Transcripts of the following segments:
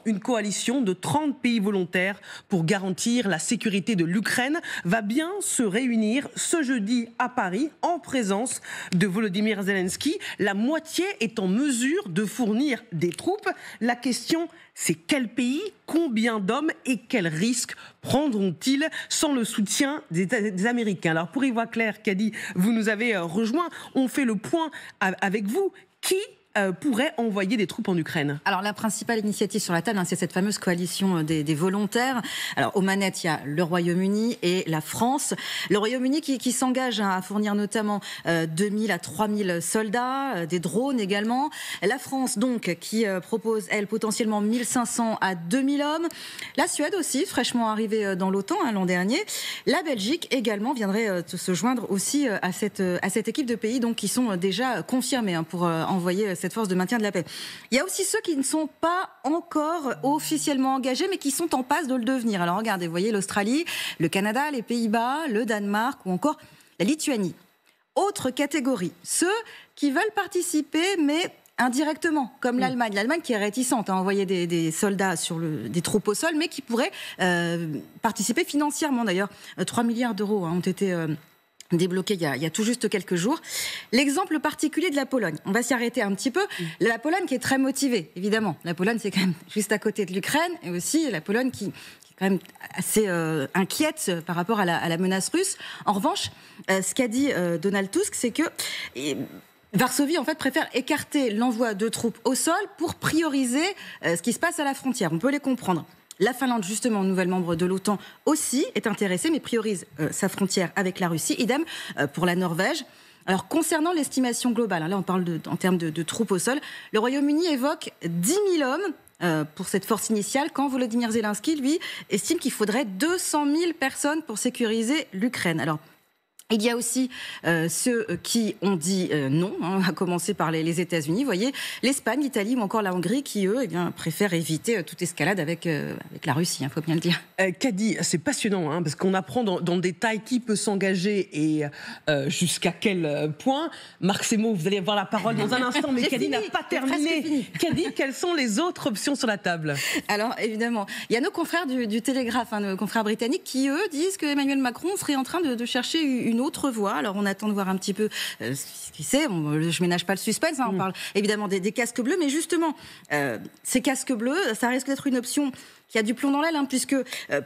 une coalition de 30 pays volontaires pour garantir la sécurité de l'Ukraine va bien se réunir ce jeudi à Paris en présence de Volodymyr Zelensky. La moitié est en mesure de fournir des troupes. La question, c'est quel pays, combien d'hommes et quels risques prendront-ils sans le soutien des Américains? Alors pour y voir clair, Kadi, vous nous avez rejoint. On fait le point avec vous. Qui pourrait envoyer des troupes en Ukraine? Alors la principale initiative sur la table, c'est cette fameuse coalition des volontaires. Alors aux manettes, il y a le Royaume-Uni et la France. Le Royaume-Uni qui s'engage à fournir notamment 2000 à 3000 soldats, des drones également. La France donc qui propose, elle, potentiellement 1500 à 2000 hommes. La Suède aussi, fraîchement arrivée dans l'OTAN l'an dernier. La Belgique également viendrait se joindre aussi à cette équipe de pays donc, qui sont déjà confirmés pour envoyer cette force de maintien de la paix. Il y a aussi ceux qui ne sont pas encore officiellement engagés, mais qui sont en passe de le devenir. Alors regardez, vous voyez l'Australie, le Canada, les Pays-Bas, le Danemark ou encore la Lituanie. Autre catégorie, ceux qui veulent participer, mais indirectement, comme l'Allemagne. L'Allemagne qui est réticente à envoyer des soldats des troupes au sol, mais qui pourrait participer financièrement. D'ailleurs, 3 milliards d'euros ont été débloqué il y a tout juste quelques jours. L'exemple particulier de la Pologne. On va s'y arrêter un petit peu. La Pologne qui est très motivée, évidemment. La Pologne, c'est quand même juste à côté de l'Ukraine, et aussi la Pologne qui est quand même assez inquiète par rapport à la menace russe. En revanche, ce qu'a dit Donald Tusk, c'est que Varsovie, en fait, préfère écarter l'envoi de troupes au sol pour prioriser ce qui se passe à la frontière. On peut les comprendre. La Finlande, justement, nouvelle membre de l'OTAN, aussi est intéressée, mais priorise sa frontière avec la Russie. Idem pour la Norvège. Alors, concernant l'estimation globale, là on parle en termes de troupes au sol, le Royaume-Uni évoque 10 000 hommes pour cette force initiale, quand Volodymyr Zelensky, lui, estime qu'il faudrait 200 000 personnes pour sécuriser l'Ukraine. Alors, il y a aussi ceux qui ont dit non, à commencer par les États-Unis, vous voyez, l'Espagne, l'Italie ou encore la Hongrie qui, eux, préfèrent éviter toute escalade avec la Russie, faut bien le dire. Kadi, c'est passionnant, parce qu'on apprend dans le détail qui peut s'engager et jusqu'à quel point. Marc Semo, vous allez avoir la parole dans un instant, mais Kadi n'a pas terminé. Kadi, quelles sont les autres options sur la table? Alors, évidemment, il y a nos confrères du Télégraphe, nos confrères britanniques, qui, eux, disent que Emmanuel Macron serait en train de chercher une autre voie. Alors on attend de voir un petit peu ce qu'il sait. Je ménage pas le suspense. On parle évidemment des casques bleus, mais justement, ces casques bleus, ça risque d'être une option qui a du plomb dans l'aile, puisque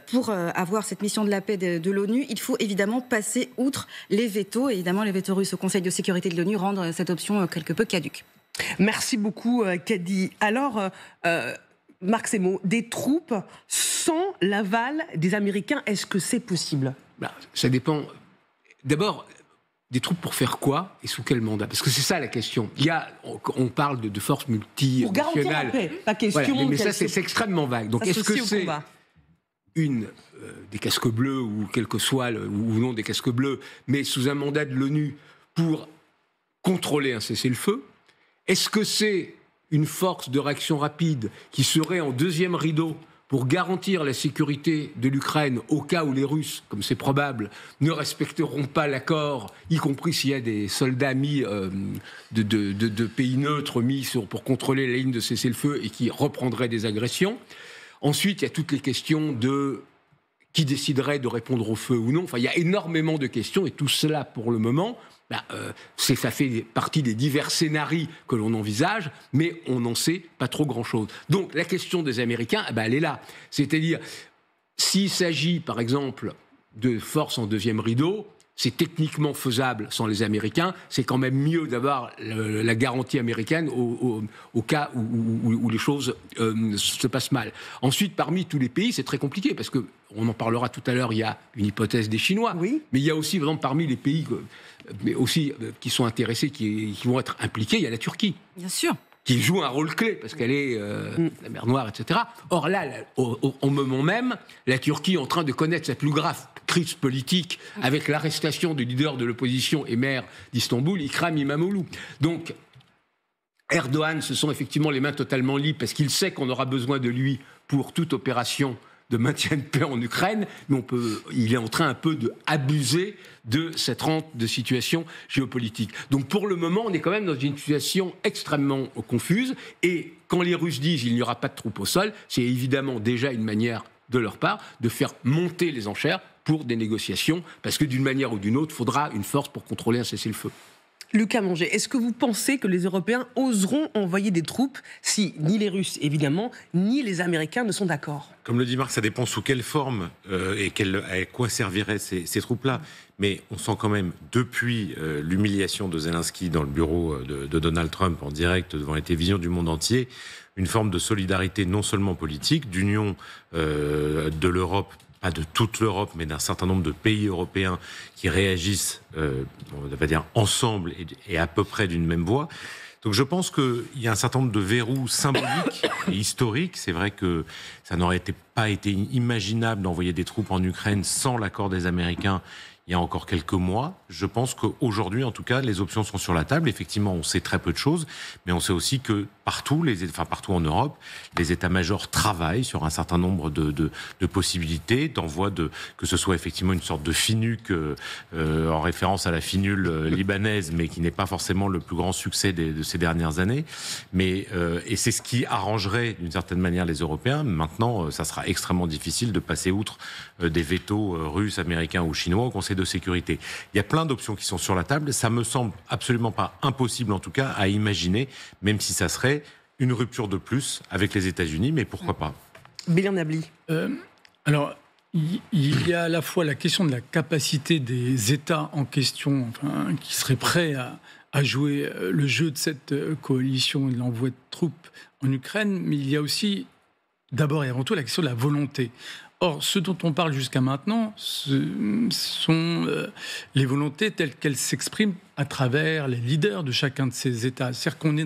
pour avoir cette mission de la paix de l'ONU, il faut évidemment passer outre les vétos. Et évidemment, les vétos russes au Conseil de sécurité de l'ONU rendent cette option quelque peu caduque. Merci beaucoup, Kadi. Alors, Marc Semo, des troupes sans l'aval des Américains, est-ce que c'est possible? Ça dépend. D'abord, des troupes pour faire quoi et sous quel mandat? Parce que c'est ça la question. On parle de forces multinationales. Pour garantir la paix, pas question. Voilà, mais ça, c'est extrêmement vague. Donc, est-ce que c'est des casques bleus ou quel que soit ou non des casques bleus, mais sous un mandat de l'ONU pour contrôler un cessez-le-feu? Est-ce que c'est une force de réaction rapide qui serait en deuxième rideau pour garantir la sécurité de l'Ukraine au cas où les Russes, comme c'est probable, ne respecteront pas l'accord, y compris s'il y a des soldats de pays neutres mis pour contrôler la ligne de cessez-le-feu et qui reprendraient des agressions. Ensuite, il y a toutes les questions de qui déciderait de répondre au feu ou non. Enfin, il y a énormément de questions et tout cela, pour le moment, ça fait partie des divers scénarios que l'on envisage, mais on n'en sait pas trop grand-chose. Donc la question des Américains, elle est là. C'est-à-dire, s'il s'agit, par exemple, de forces en deuxième rideau, c'est techniquement faisable sans les Américains. C'est quand même mieux d'avoir la garantie américaine au cas où les choses se passent mal. Ensuite, parmi tous les pays, c'est très compliqué parce que, on en parlera tout à l'heure, il y a une hypothèse des Chinois, oui. Mais il y a aussi, par exemple, parmi les pays qui sont intéressés, qui vont être impliqués, il y a la Turquie. Bien sûr. Qui joue un rôle clé, parce qu'elle est la mer Noire, etc. Or là, au moment même, la Turquie est en train de connaître sa plus grave crise politique avec l'arrestation du leader de l'opposition et maire d'Istanbul, Ikram İmamoğlu. Donc, Erdogan, ce sont effectivement les mains totalement libres, parce qu'il sait qu'on aura besoin de lui pour toute opération de maintien de paix en Ukraine, mais il est en train un peu d'abuser de cette rente de situation géopolitique. Donc pour le moment, on est quand même dans une situation extrêmement confuse, et quand les Russes disent qu'il n'y aura pas de troupes au sol, c'est évidemment déjà une manière de leur part de faire monter les enchères pour des négociations, parce que d'une manière ou d'une autre, il faudra une force pour contrôler un cessez-le-feu. Lucas Monget, est-ce que vous pensez que les Européens oseront envoyer des troupes si ni les Russes, évidemment, ni les Américains ne sont d'accord? Comme le dit Marc, ça dépend sous quelle forme et à quoi serviraient ces troupes-là. Mais on sent quand même, depuis l'humiliation de Zelensky dans le bureau de Donald Trump en direct devant les télévisions du monde entier, une forme de solidarité non seulement politique, d'union de l'Europe, pas de toute l'Europe, mais d'un certain nombre de pays européens qui réagissent, on va dire, ensemble et à peu près d'une même voix. Donc je pense qu'il y a un certain nombre de verrous symboliques et historiques. C'est vrai que ça n'aurait pas été imaginable d'envoyer des troupes en Ukraine sans l'accord des Américains il y a encore quelques mois. Je pense qu'aujourd'hui, en tout cas, les options sont sur la table. Effectivement, on sait très peu de choses, mais on sait aussi que partout en Europe, les états-majors travaillent sur un certain nombre de possibilités d'envoi que ce soit effectivement une sorte de FINUC en référence à la finule libanaise, mais qui n'est pas forcément le plus grand succès de ces dernières années. Et c'est ce qui arrangerait d'une certaine manière les Européens. Maintenant, ça sera extrêmement difficile de passer outre des vétos russes, américains ou chinois au Conseil de sécurité. Il y a plein d'options qui sont sur la table. Ça me semble absolument pas impossible, en tout cas, à imaginer, même si ça serait une rupture de plus avec les États-Unis, mais pourquoi pas. Bélian Nabli. Alors, il y a à la fois la question de la capacité des États en question, qui seraient prêts à jouer le jeu de cette coalition et de l'envoi de troupes en Ukraine, mais il y a aussi, d'abord et avant tout, la question de la volonté. Or, ce dont on parle jusqu'à maintenant, ce sont les volontés telles qu'elles s'expriment à travers les leaders de chacun de ces États. C'est-à-dire qu'on est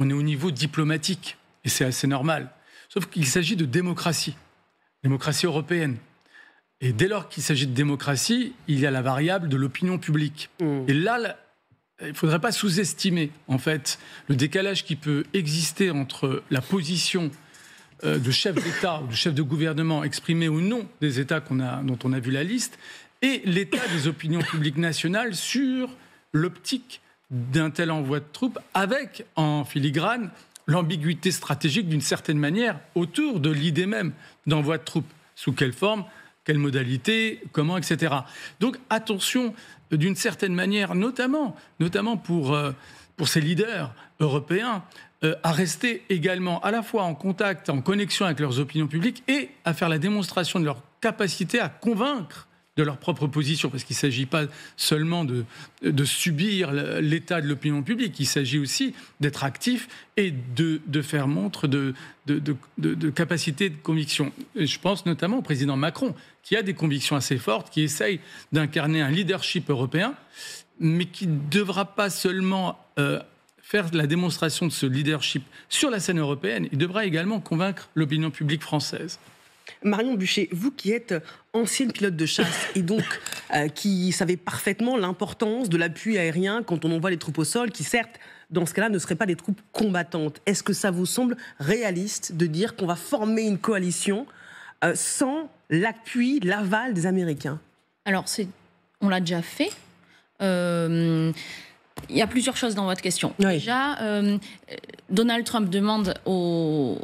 on est au niveau diplomatique, et c'est assez normal. Sauf qu'il s'agit de démocratie européenne. Et dès lors qu'il s'agit de démocratie, il y a la variable de l'opinion publique. Et là, il ne faudrait pas sous-estimer, en fait, le décalage qui peut exister entre la position de chef d'État ou de chef de gouvernement exprimé ou non des États dont on a vu la liste, et l'état des opinions publiques nationales sur l'optique d'un tel envoi de troupes, avec en filigrane l'ambiguïté stratégique d'une certaine manière autour de l'idée même d'envoi de troupes. Sous quelle forme, quelle modalité, comment, etc. Donc attention, d'une certaine manière, notamment pour ces leaders européens, à rester également à la fois en contact, en connexion avec leurs opinions publiques et à faire la démonstration de leur capacité à convaincre de leur propre position, parce qu'il ne s'agit pas seulement de subir l'état de l'opinion publique, il s'agit aussi d'être actif et de faire montre de capacité de conviction. Et je pense notamment au président Macron, qui a des convictions assez fortes, qui essaye d'incarner un leadership européen, mais qui ne devra pas seulement faire la démonstration de ce leadership sur la scène européenne, il devra également convaincre l'opinion publique française. Marion Buchet, vous qui êtes ancienne pilote de chasse et donc qui savez parfaitement l'importance de l'appui aérien quand on envoie les troupes au sol, qui certes, dans ce cas-là, ne seraient pas des troupes combattantes. Est-ce que ça vous semble réaliste de dire qu'on va former une coalition sans l'appui, l'aval des Américains? Alors, on l'a déjà fait. Il y a plusieurs choses dans votre question. Oui. Déjà, Donald Trump demande aux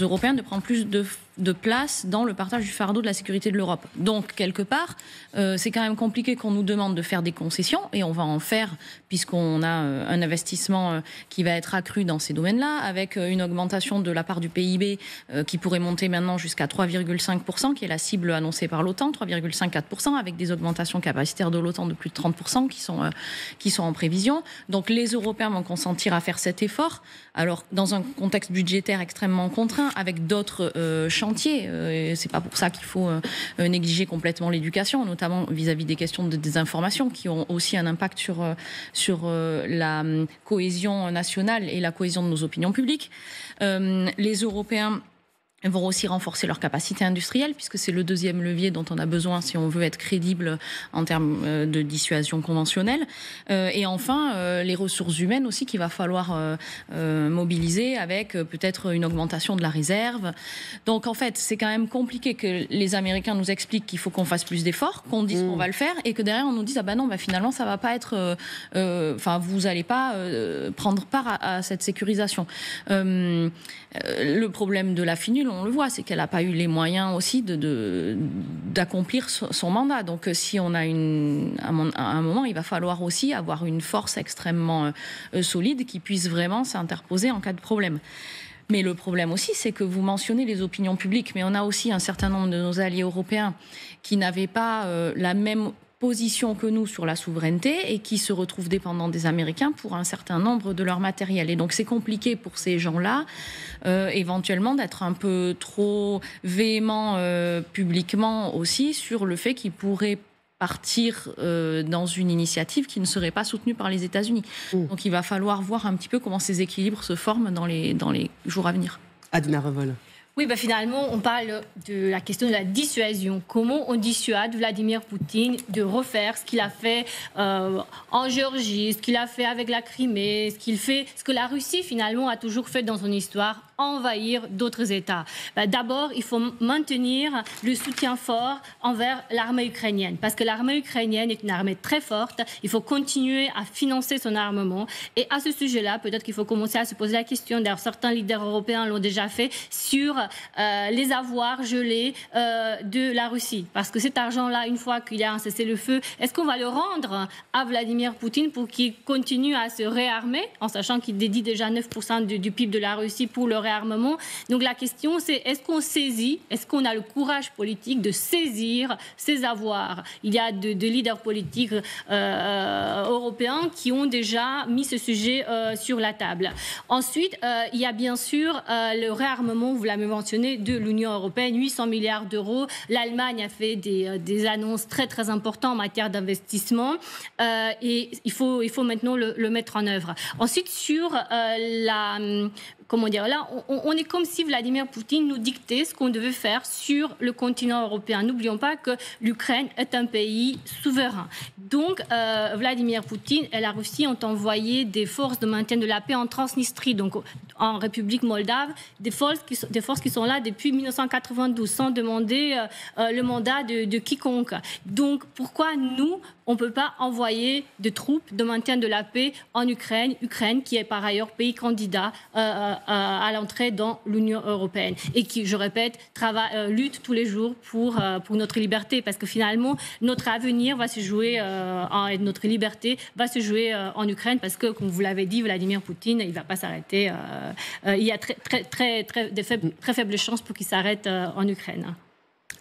Européens de prendre plus de place dans le partage du fardeau de la sécurité de l'Europe. Donc, quelque part, c'est quand même compliqué qu'on nous demande de faire des concessions, et on va en faire, puisqu'on a un investissement qui va être accru dans ces domaines-là, avec une augmentation de la part du PIB qui pourrait monter maintenant jusqu'à 3,5%, qui est la cible annoncée par l'OTAN, 3,54%, avec des augmentations capacitaires de l'OTAN de plus de 30% qui sont en prévision. Donc, les Européens vont consentir à faire cet effort. Alors, dans un contexte budgétaire extrêmement contraint, avec d'autres chantiers, c'est pas pour ça qu'il faut négliger complètement l'éducation, notamment vis-à-vis des questions de désinformation, qui ont aussi un impact sur la cohésion nationale et la cohésion de nos opinions publiques. Les Européens Elles vont aussi renforcer leur capacité industrielle, puisque c'est le deuxième levier dont on a besoin si on veut être crédible en termes de dissuasion conventionnelle. Et enfin, les ressources humaines aussi qu'il va falloir mobiliser avec peut-être une augmentation de la réserve. Donc en fait, c'est quand même compliqué que les Américains nous expliquent qu'il faut qu'on fasse plus d'efforts, qu'on dise qu'on va le faire, et que derrière on nous dise finalement ça va pas être... vous n'allez pas prendre part à cette sécurisation. Le problème de la FINUL, on le voit, c'est qu'elle n'a pas eu les moyens aussi d'accomplir son mandat. Donc si on a à un moment, il va falloir aussi avoir une force extrêmement solide qui puisse vraiment s'interposer en cas de problème. Mais le problème aussi, c'est que vous mentionnez les opinions publiques, mais on a aussi un certain nombre de nos alliés européens qui n'avaient pas la même position que nous sur la souveraineté et qui se retrouvent dépendants des Américains pour un certain nombre de leur matériel. Et donc c'est compliqué pour ces gens-là, éventuellement, d'être un peu trop véhéments publiquement aussi sur le fait qu'ils pourraient partir dans une initiative qui ne serait pas soutenue par les États-Unis. Donc il va falloir voir un petit peu comment ces équilibres se forment dans les jours à venir. Adina Revol. Oui, finalement, on parle de la question de la dissuasion. Comment on dissuade Vladimir Poutine de refaire ce qu'il a fait en Géorgie, ce qu'il a fait avec la Crimée, ce que la Russie, finalement, a toujours fait dans son histoire, envahir d'autres États. D'abord, il faut maintenir le soutien fort envers l'armée ukrainienne, parce que l'armée ukrainienne est une armée très forte. Il faut continuer à financer son armement. Et à ce sujet-là, peut-être qu'il faut commencer à se poser la question, d'ailleurs certains leaders européens l'ont déjà fait, sur les avoirs gelés de la Russie. Parce que cet argent-là, une fois qu'il y a un cessez-le-feu, est-ce qu'on va le rendre à Vladimir Poutine pour qu'il continue à se réarmer, en sachant qu'il dédie déjà 9% du PIB de la Russie pour le réarmement? Donc la question, c'est est-ce qu'on saisit, est-ce qu'on a le courage politique de saisir ces avoirs? Il y a de leaders politiques européens qui ont déjà mis ce sujet sur la table. Ensuite, il y a bien sûr le réarmement, vous l'avez mentionné, de l'Union européenne, 800 milliards d'euros. L'Allemagne a fait des annonces très très importantes en matière d'investissement et il faut maintenant le mettre en œuvre. Ensuite, sur là, on est comme si Vladimir Poutine nous dictait ce qu'on devait faire sur le continent européen. N'oublions pas que l'Ukraine est un pays souverain. Donc, Vladimir Poutine et la Russie ont envoyé des forces de maintien de la paix en Transnistrie, donc en République moldave, des forces qui sont là depuis 1992, sans demander le mandat de quiconque. Donc, pourquoi nous, on ne peut pas envoyer des troupes de maintien de la paix en Ukraine qui est par ailleurs pays candidat à l'entrée dans l'Union européenne et qui, je répète, lutte tous les jours pour notre liberté, parce que finalement, notre avenir va se jouer, notre liberté va se jouer en Ukraine, parce que, comme vous l'avez dit, Vladimir Poutine, il ne va pas s'arrêter. Il y a très faibles chances pour qu'il s'arrête en Ukraine.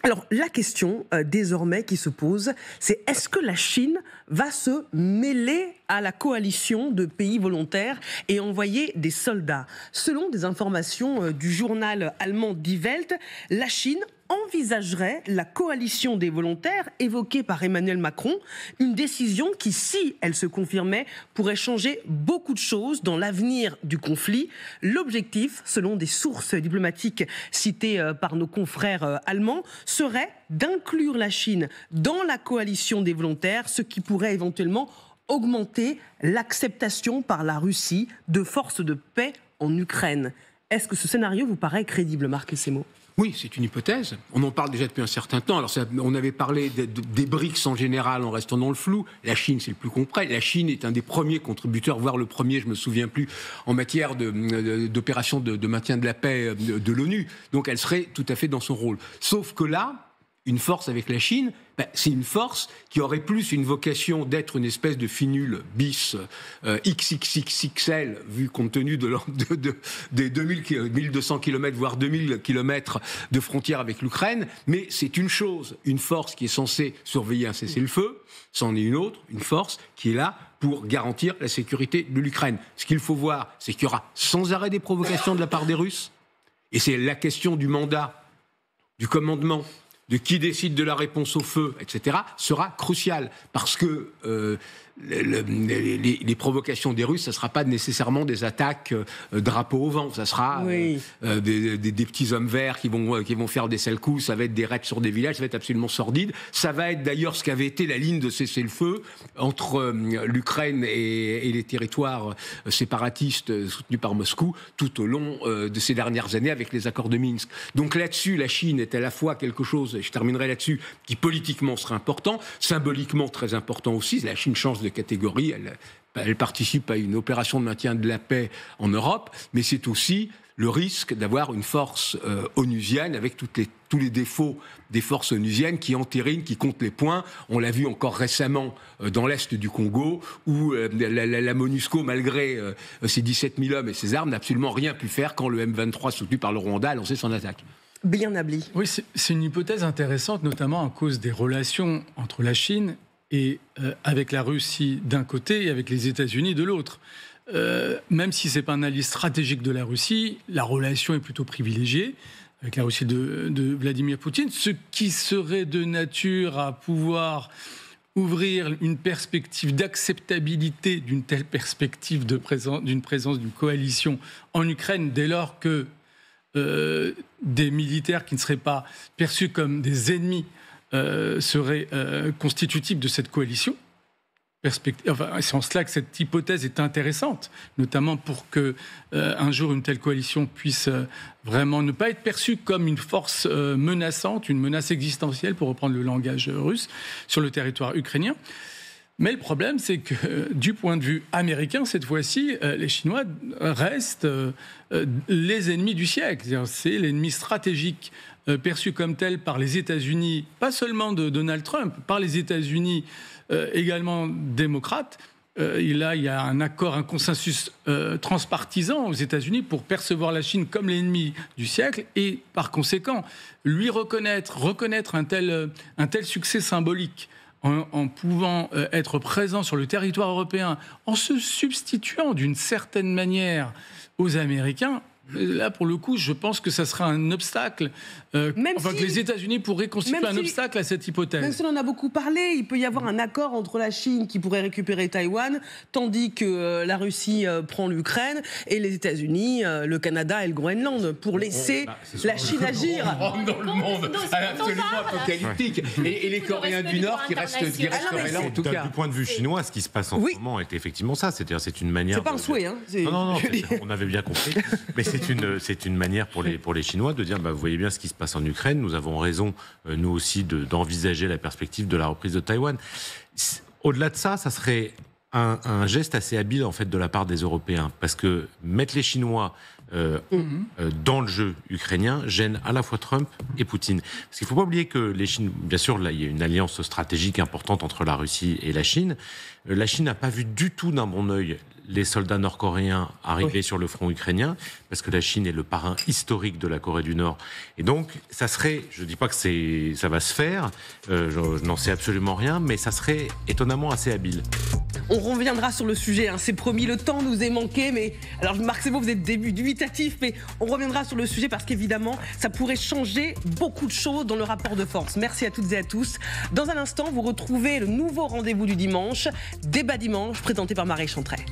Alors, la question désormais qui se pose, c'est est-ce que la Chine va se mêler à la coalition de pays volontaires et envoyer des soldats? Selon des informations du journal allemand Die Welt, la Chine envisagerait la coalition des volontaires évoquée par Emmanuel Macron, une décision qui, si elle se confirmait, pourrait changer beaucoup de choses dans l'avenir du conflit. L'objectif, selon des sources diplomatiques citées par nos confrères allemands, serait d'inclure la Chine dans la coalition des volontaires, ce qui pourrait éventuellement augmenter l'acceptation par la Russie de forces de paix en Ukraine. Est-ce que ce scénario vous paraît crédible, Marc Semo ? Oui, c'est une hypothèse. On en parle déjà depuis un certain temps. Alors, on avait parlé des BRICS en général en restant dans le flou. La Chine, c'est le plus concret. La Chine est un des premiers contributeurs, voire le premier, je ne me souviens plus, en matière d'opération de maintien de la paix de l'ONU. Donc, elle serait tout à fait dans son rôle. Sauf que là, une force avec la Chine, c'est une force qui aurait plus une vocation d'être une espèce de finule bis XXXXL, vu compte tenu des 1200 km, voire 2000 km de frontière avec l'Ukraine. Mais c'est une chose, une force qui est censée surveiller un cessez-le-feu, c'en est une autre, une force qui est là pour garantir la sécurité de l'Ukraine. Ce qu'il faut voir, c'est qu'il y aura sans arrêt des provocations de la part des Russes, et c'est la question du mandat, du commandement, de qui décide de la réponse au feu, etc., sera crucial. Parce que les provocations des Russes, ça ne sera pas nécessairement des attaques drapeau au vent, ça sera des petits hommes verts qui vont faire des sales coups, ça va être des raids sur des villages, ça va être absolument sordide. Ça va être d'ailleurs ce qu'avait été la ligne de cessez-le-feu entre l'Ukraine et les territoires séparatistes soutenus par Moscou tout au long de ces dernières années avec les accords de Minsk. Donc là-dessus, la Chine est à la fois quelque chose, et je terminerai là-dessus, qui politiquement sera important, symboliquement très important aussi. La Chine change de catégorie, elle participe à une opération de maintien de la paix en Europe, mais c'est aussi le risque d'avoir une force onusienne avec tous les défauts des forces onusiennes qui entérinent, qui comptent les points. On l'a vu encore récemment dans l'est du Congo, où la MONUSCO, malgré ses 17 000 hommes et ses armes, n'a absolument rien pu faire quand le M23, soutenu par le Rwanda, a lancé son attaque. Bien Abli. Oui, c'est une hypothèse intéressante, notamment à cause des relations entre la Chine et avec la Russie d'un côté et avec les États-Unis de l'autre. Même si ce n'est pas un allié stratégique de la Russie, la relation est plutôt privilégiée avec la Russie de Vladimir Poutine, ce qui serait de nature à pouvoir ouvrir une perspective d'acceptabilité d'une telle perspective d'une présence d'une coalition en Ukraine dès lors que des militaires qui ne seraient pas perçus comme des ennemis seraient constitutifs de cette coalition. C'est en cela que cette hypothèse est intéressante, notamment pour que un jour une telle coalition puisse vraiment ne pas être perçue comme une force menaçante, une menace existentielle, pour reprendre le langage russe, sur le territoire ukrainien. Mais le problème, c'est que du point de vue américain, cette fois-ci, les Chinois restent les ennemis du siècle. C'est l'ennemi stratégique perçu comme tel par les États-Unis, pas seulement de Donald Trump, par les États-Unis également démocrates. Il y a un consensus transpartisan aux États-Unis pour percevoir la Chine comme l'ennemi du siècle et, par conséquent, lui reconnaître un tel succès symbolique en pouvant être présent sur le territoire européen, en se substituant d'une certaine manière aux Américains. Là, pour le coup, je pense que ça sera un obstacle, que les États-Unis pourraient constituer un obstacle à cette hypothèse. Même si on en a beaucoup parlé, il peut y avoir un accord entre la Chine qui pourrait récupérer Taïwan, tandis que la Russie prend l'Ukraine, et les États-Unis, le Canada et le Groenland, pour laisser la Chine agir. Dans le monde absolument apocalyptique. Et les Coréens du Nord qui resteraient là, en tout cas. Du point de vue chinois, ce qui se passe en ce moment est effectivement ça. C'est-à-dire, c'est une manière... C'est pas un souhait, hein. Non, on avait bien compris. Mais c'est une manière pour les Chinois de dire, vous voyez bien ce qui se passe en Ukraine, nous avons raison, nous aussi, d'envisager la perspective de la reprise de Taïwan. Au-delà de ça, ça serait un geste assez habile, en fait, de la part des Européens, parce que mettre les Chinois dans le jeu ukrainien gêne à la fois Trump et Poutine. Parce qu'il ne faut pas oublier que les Chines, bien sûr, là, il y a une alliance stratégique importante entre la Russie et la Chine. La Chine n'a pas vu du tout d'un bon œil les soldats nord-coréens arriver sur le front ukrainien, parce que la Chine est le parrain historique de la Corée du Nord. Et donc, ça serait, je ne dis pas que ça va se faire, je n'en sais absolument rien, mais ça serait étonnamment assez habile. On reviendra sur le sujet, hein. C'est promis, le temps nous est manqué, mais alors Marc Sebo, vous êtes dubitatif, mais on reviendra sur le sujet parce qu'évidemment, ça pourrait changer beaucoup de choses dans le rapport de force. Merci à toutes et à tous. Dans un instant, vous retrouvez le nouveau rendez-vous du dimanche, Débat Dimanche, présenté par Marie Chantret.